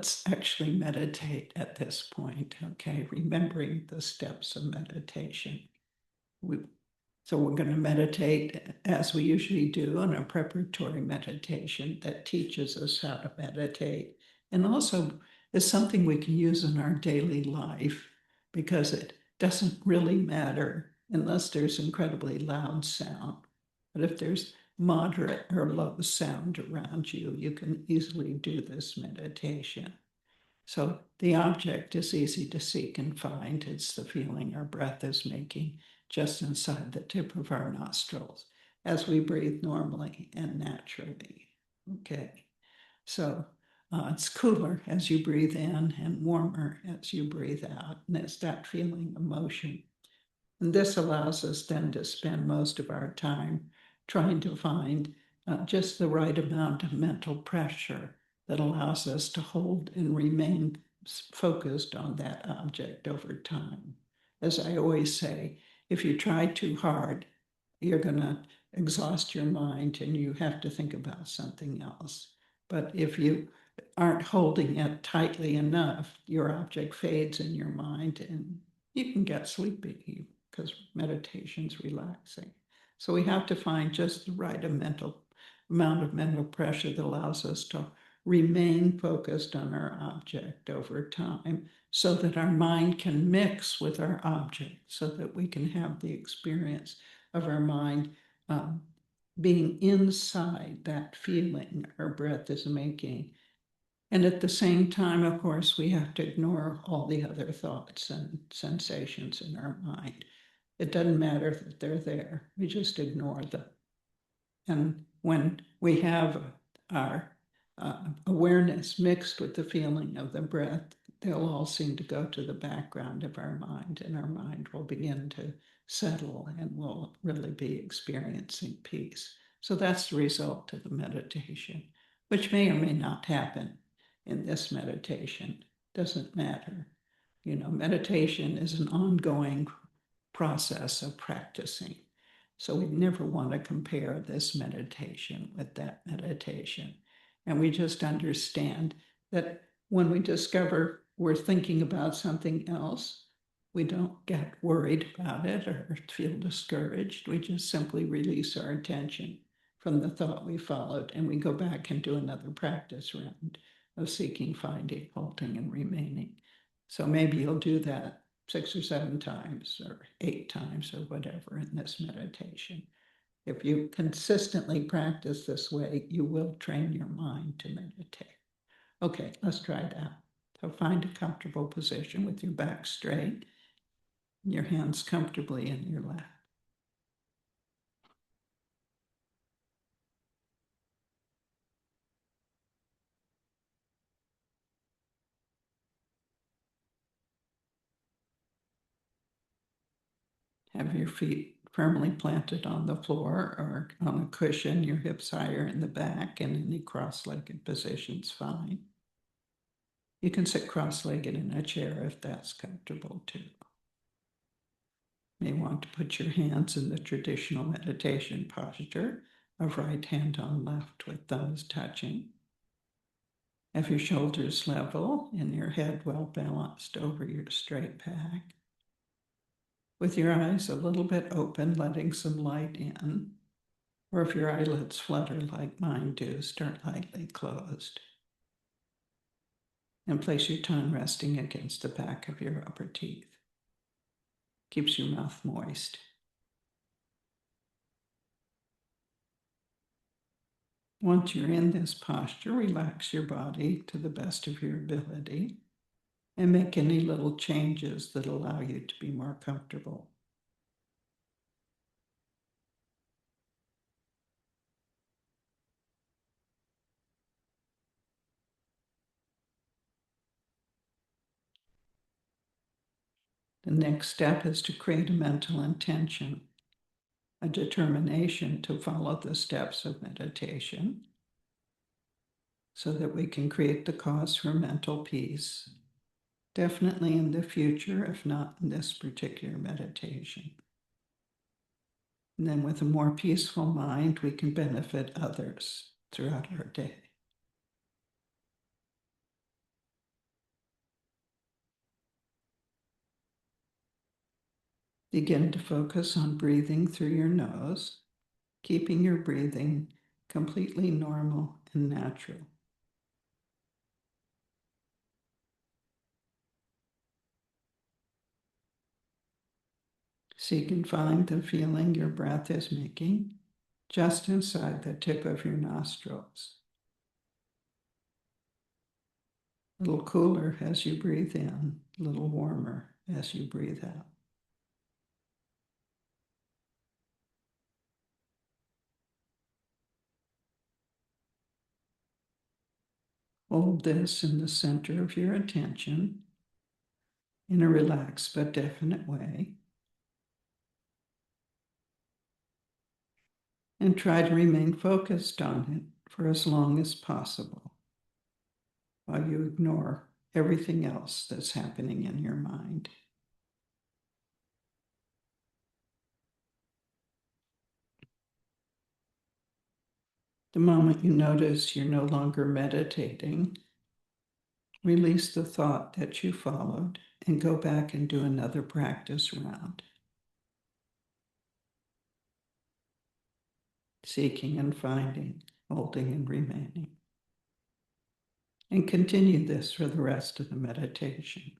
let's actually meditate at this point, okay? Remembering the steps of meditation. So we're going to meditate as we usually do in a preparatory meditation that teaches us how to meditate, and also is something we can use in our daily life, because it doesn't really matter unless there's incredibly loud sound. But if there's moderate or low sound around you, you can easily do this meditation. So the object is easy to seek and find. It's the feeling our breath is making just inside the tip of our nostrils as we breathe normally and naturally. Okay, so it's cooler as you breathe in and warmer as you breathe out. And it's that feeling of motion. And this allows us then to spend most of our time trying to find just the right amount of mental pressure that allows us to hold and remain focused on that object over time. As I always say, if you try too hard, you're going to exhaust your mind and you have to think about something else. But if you aren't holding it tightly enough, your object fades in your mind and you can get sleepy because meditation's relaxing. So we have to find just the right amount of mental pressure that allows us to remain focused on our object over time, so that our mind can mix with our object, so that we can have the experience of our mind being inside that feeling our breath is making. And at the same time, of course, we have to ignore all the other thoughts and sensations in our mind. It doesn't matter that they're there, we just ignore them. And when we have our awareness mixed with the feeling of the breath, they'll all seem to go to the background of our mind, and our mind will begin to settle and we'll really be experiencing peace. So that's the result of the meditation, which may or may not happen in this meditation. Doesn't matter. You know, meditation is an ongoing process of practicing. So we never want to compare this meditation with that meditation. And we just understand that when we discover we're thinking about something else, we don't get worried about it or feel discouraged. We just simply release our attention from the thought we followed, and we go back and do another practice round of seeking, finding, holding, and remaining. So maybe you'll do that 6 or 7 times or 8 times or whatever in this meditation. If you consistently practice this way, you will train your mind to meditate. Okay, let's try that. So find a comfortable position with your back straight, your hands comfortably in your lap. Have your feet firmly planted on the floor or on a cushion, your hips higher in the back, and any cross-legged position's fine. You can sit cross-legged in a chair if that's comfortable too. You may want to put your hands in the traditional meditation posture of right hand on left with thumbs touching. Have your shoulders level and your head well balanced over your straight back. With your eyes a little bit open, letting some light in, or if your eyelids flutter like mine do, start lightly closed. And place your tongue resting against the back of your upper teeth. Keeps your mouth moist. Once you're in this posture, relax your body to the best of your ability and make any little changes that allow you to be more comfortable. The next step is to create a mental intention, a determination to follow the steps of meditation so that we can create the cause for mental peace, definitely in the future, if not in this particular meditation. And then with a more peaceful mind, we can benefit others throughout our day. Begin to focus on breathing through your nose, keeping your breathing completely normal and natural. Seek and find the feeling your breath is making just inside the tip of your nostrils. A little cooler as you breathe in, a little warmer as you breathe out. Hold this in the center of your attention in a relaxed but definite way. And try to remain focused on it for as long as possible while you ignore everything else that's happening in your mind. The moment you notice you're no longer meditating, release the thought that you followed and go back and do another practice round, seeking and finding, holding and remaining. And continue this for the rest of the meditation.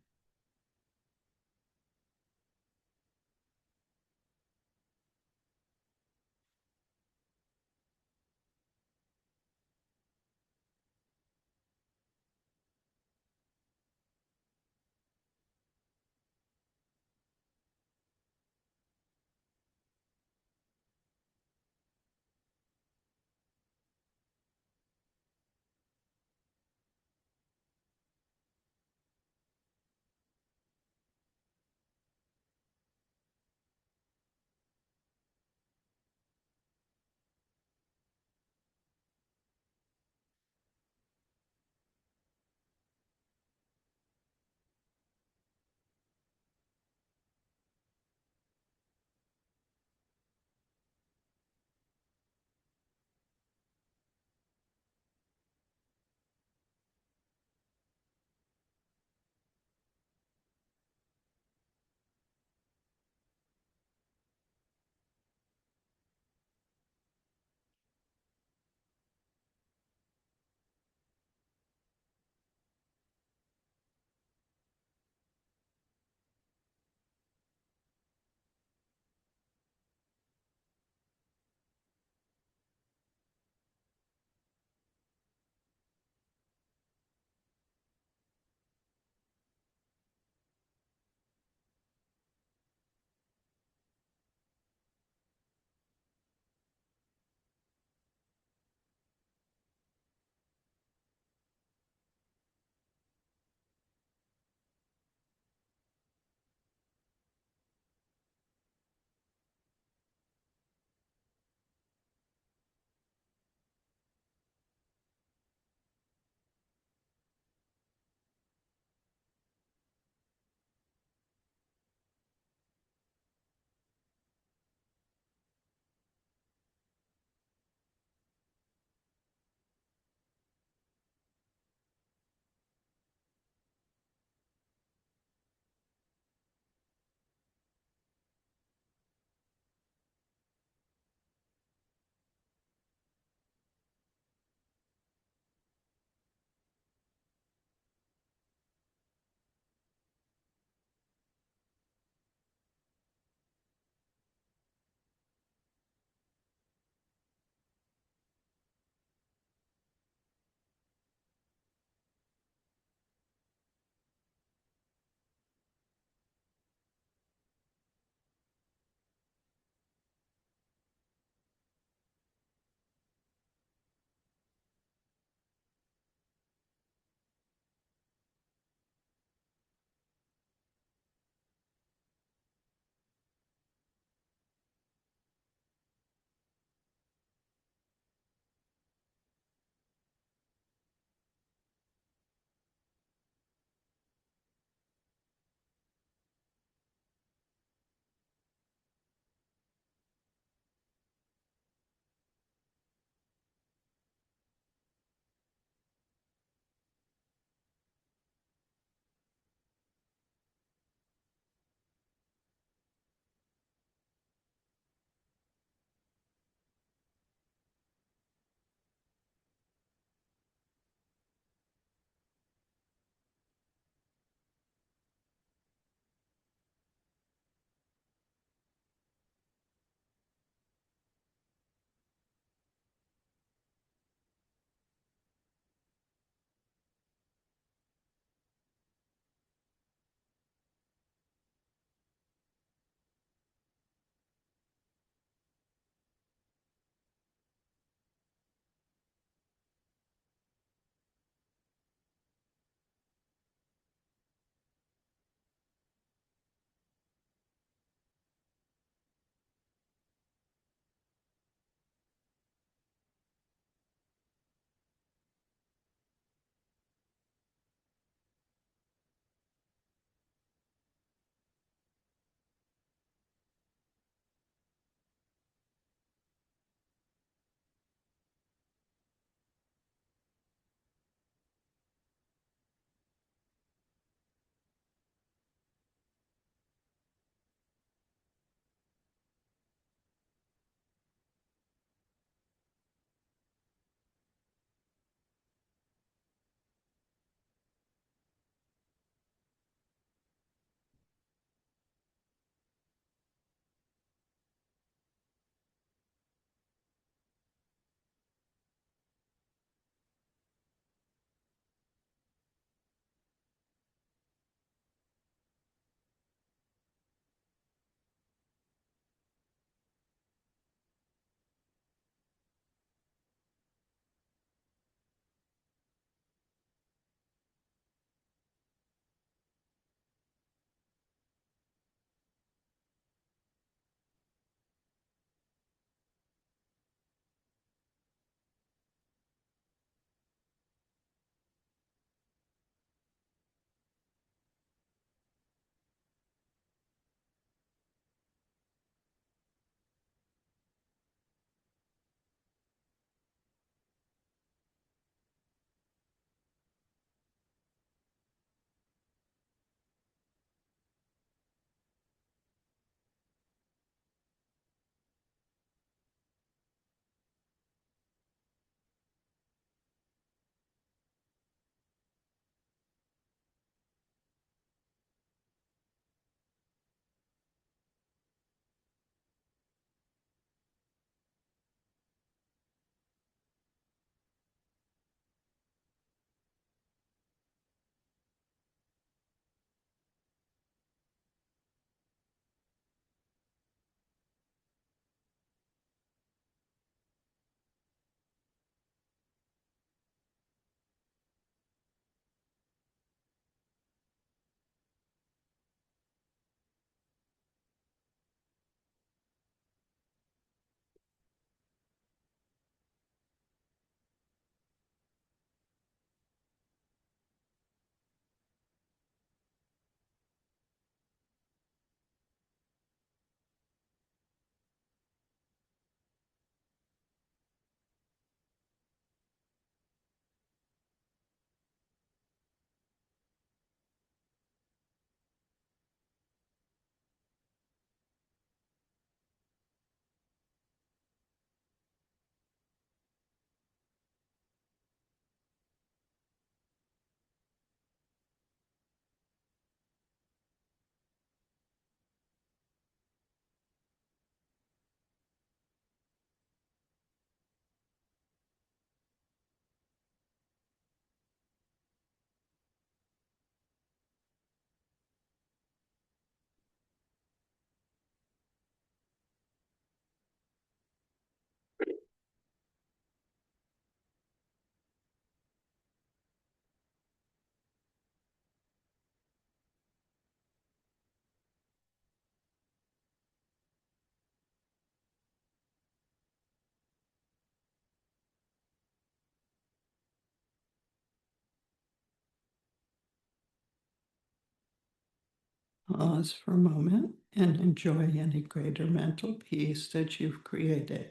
Pause for a moment and enjoy any greater mental peace that you've created.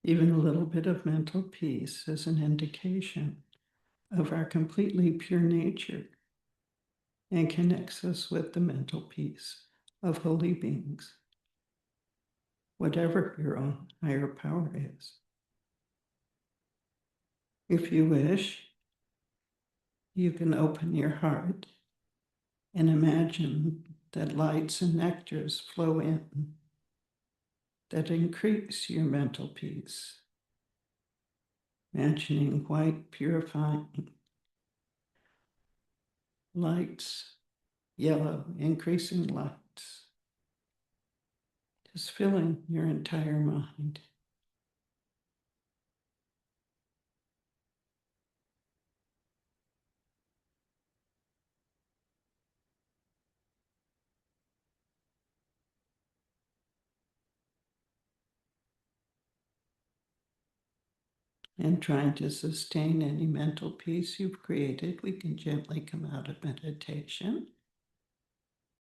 Even a little bit of mental peace is an indication of our completely pure nature and connects us with the mental peace of holy beings, whatever your own higher power is. If you wish, you can open your heart and imagine that lights and nectars flow in that increase your mental peace. Imagining white, purifying lights, yellow, increasing lights, just filling your entire mind. And trying to sustain any mental peace you've created, we can gently come out of meditation